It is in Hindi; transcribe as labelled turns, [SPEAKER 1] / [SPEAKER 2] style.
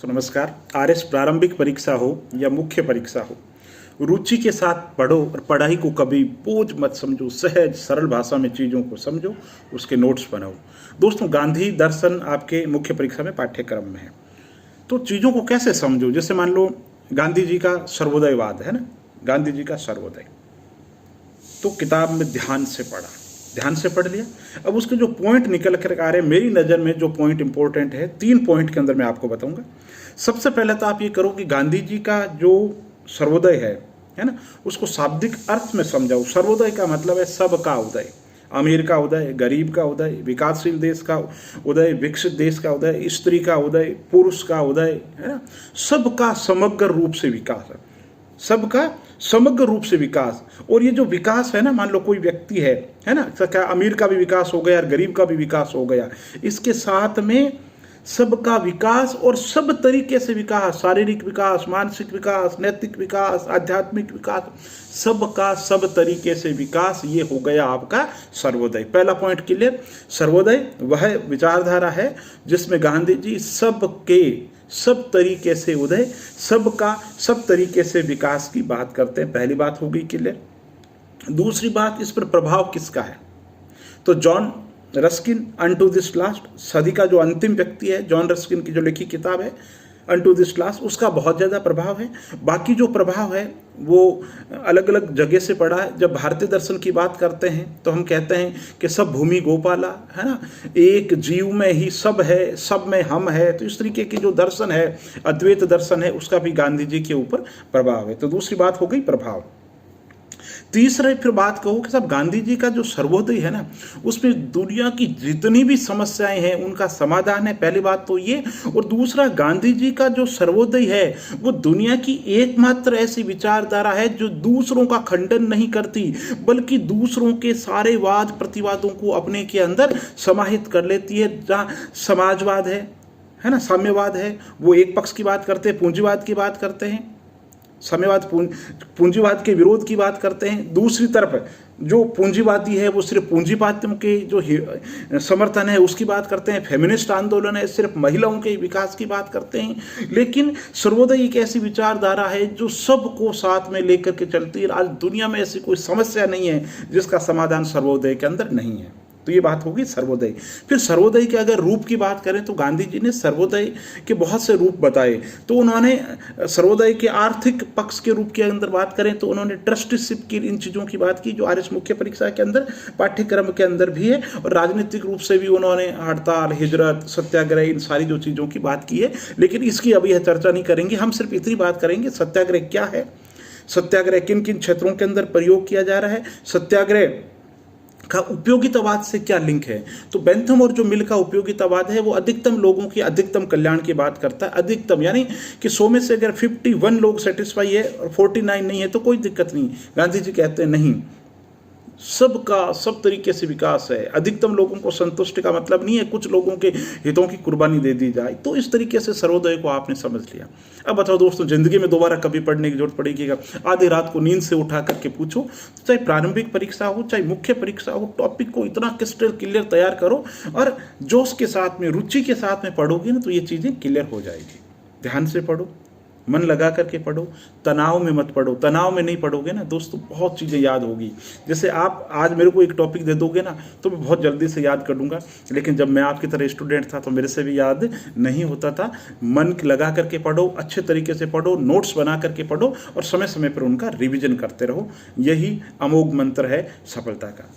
[SPEAKER 1] तो नमस्कार। आरएस प्रारंभिक परीक्षा हो या मुख्य परीक्षा हो, रुचि के साथ पढ़ो और पढ़ाई को कभी बोझ मत समझो। सहज सरल भाषा में चीज़ों को समझो, उसके नोट्स बनाओ। दोस्तों, गांधी दर्शन आपके मुख्य परीक्षा में पाठ्यक्रम में है, तो चीज़ों को कैसे समझो। जैसे मान लो गांधी जी का सर्वोदयवाद है ना, गांधी जी का सर्वोदय, तो किताब में ध्यान से पढ़ा, ध्यान से पढ़ लिया। अब उसके जो पॉइंट निकल कर आ रहे हैं, मेरी नज़र में जो पॉइंट इंपॉर्टेंट है, 3 पॉइंट के अंदर मैं आपको बताऊंगा। सबसे पहले तो आप ये करो कि गांधी जी का जो सर्वोदय है ना, उसको शाब्दिक अर्थ में समझाओ। सर्वोदय का मतलब है सबका उदय, अमीर का उदय, गरीब का उदय, विकासशील देश का उदय, विकसित देश का उदय, स्त्री का उदय, पुरुष का उदय, है ना। सबका समग्र रूप से विकास है, सबका समग्र रूप से विकास। और ये जो विकास है ना, मान लो कोई व्यक्ति है ना, क्या अमीर का भी विकास हो गया और गरीब का भी विकास हो गया, इसके साथ में सबका विकास और सब तरीके से विकास, शारीरिक विकास, मानसिक विकास, नैतिक विकास, आध्यात्मिक विकास, सबका सब तरीके से विकास, ये हो गया आपका सर्वोदय। पहला पॉइंट क्लियर। सर्वोदय वह विचारधारा है जिसमें गांधी जी सबके सब तरीके से उदय, सबका सब तरीके से विकास की बात करते हैं। पहली बात हो गई क्लियर। दूसरी बात, इस पर प्रभाव किसका है, तो John Ruskin unto this last, सदी का जो अंतिम व्यक्ति है, जॉन रस्किन की जो लिखी किताब है अनटू दिस लास्ट, उसका बहुत ज़्यादा प्रभाव है। बाकी जो प्रभाव है वो अलग अलग जगह से पड़ा है। जब भारतीय दर्शन की बात करते हैं तो हम कहते हैं कि सब भूमि गोपाला, है ना, एक जीव में ही सब है, सब में हम है। तो इस तरीके की जो दर्शन है, अद्वैत दर्शन है, उसका भी गांधी जी के ऊपर प्रभाव है। तो दूसरी बात हो गई प्रभाव। तीसरा फिर बात कहूँ कि साहब गांधी जी का जो सर्वोदय है ना, उसमें दुनिया की जितनी भी समस्याएं हैं उनका समाधान है, पहली बात तो ये। और दूसरा, गांधी जी का जो सर्वोदय है वो दुनिया की एकमात्र ऐसी विचारधारा है जो दूसरों का खंडन नहीं करती, बल्कि दूसरों के सारे वाद प्रतिवादों को अपने के अंदर समाहित कर लेती है। जहाँ समाजवाद है ना, साम्यवाद है, वो एक पक्ष की बात करते हैं, पूंजीवाद की बात करते हैं, साम्यवाद पूंजीवाद के विरोध की बात करते हैं। दूसरी तरफ जो पूंजीवादी है वो सिर्फ पूंजीवादियों के जो समर्थन है उसकी बात करते हैं। फेमिनिस्ट आंदोलन है, सिर्फ महिलाओं के विकास की बात करते हैं। लेकिन सर्वोदय एक ऐसी विचारधारा है जो सबको साथ में लेकर के चलती है। आज दुनिया में ऐसी कोई समस्या नहीं है जिसका समाधान सर्वोदय के अंदर नहीं है। तो ये बात होगी सर्वोदय। फिर सर्वोदय के अगर रूप की बात करें तो गांधी जी ने सर्वोदय के बहुत से रूप बताए। तो उन्होंने सर्वोदय के आर्थिक पक्ष के रूप के अंदर बात करें तो उन्होंने ट्रस्टीशिप की, इन चीज़ों की बात की जो आरएस मुख्य परीक्षा के अंदर पाठ्यक्रम के अंदर भी है। और राजनीतिक रूप से भी उन्होंने हड़ताल, हिजरत, सत्याग्रह, इन सारी जो चीज़ों की बात की है। लेकिन इसकी अभी चर्चा नहीं करेंगे, हम सिर्फ इतनी बात करेंगे सत्याग्रह क्या है, सत्याग्रह किन किन क्षेत्रों के अंदर प्रयोग किया जा रहा है, सत्याग्रह का उपयोगितावाद से क्या लिंक है। तो बेंथम और जो मिल का उपयोगितावाद है वो अधिकतम लोगों की अधिकतम कल्याण की बात करता है। अधिकतम यानी कि 100 में से अगर 51 लोग सेटिस्फाई है और 49 नहीं है तो कोई दिक्कत नहीं। गांधी जी कहते हैं नहीं, सबका सब तरीके से विकास है। अधिकतम लोगों को संतुष्टि का मतलब नहीं है कुछ लोगों के हितों की कुर्बानी दे दी जाए। तो इस तरीके से सर्वोदय को आपने समझ लिया। अब बताओ दोस्तों, जिंदगी में दोबारा कभी पढ़ने की जरूरत पड़ेगी? आधी रात को नींद से उठा करके पूछो, चाहे प्रारंभिक परीक्षा हो चाहे मुख्य परीक्षा हो, टॉपिक को इतना क्रिस्टल क्लियर तैयार करो और जोश के साथ में, रुचि के साथ में पढ़ोगे ना तो ये चीज़ें क्लियर हो जाएगी। ध्यान से पढ़ो, मन लगा करके पढ़ो, तनाव में मत पढ़ो। तनाव में नहीं पढ़ोगे ना दोस्तों, बहुत चीज़ें याद होगी। जैसे आप आज मेरे को एक टॉपिक दे दोगे ना तो मैं बहुत जल्दी से याद कर लूँगा, लेकिन जब मैं आपकी तरह स्टूडेंट था तो मेरे से भी याद नहीं होता था। मन लगा करके पढ़ो, अच्छे तरीके से पढ़ो, नोट्स बना करके पढ़ो और समय समय पर उनका रिविजन करते रहो। यही अमोघ मंत्र है सफलता का।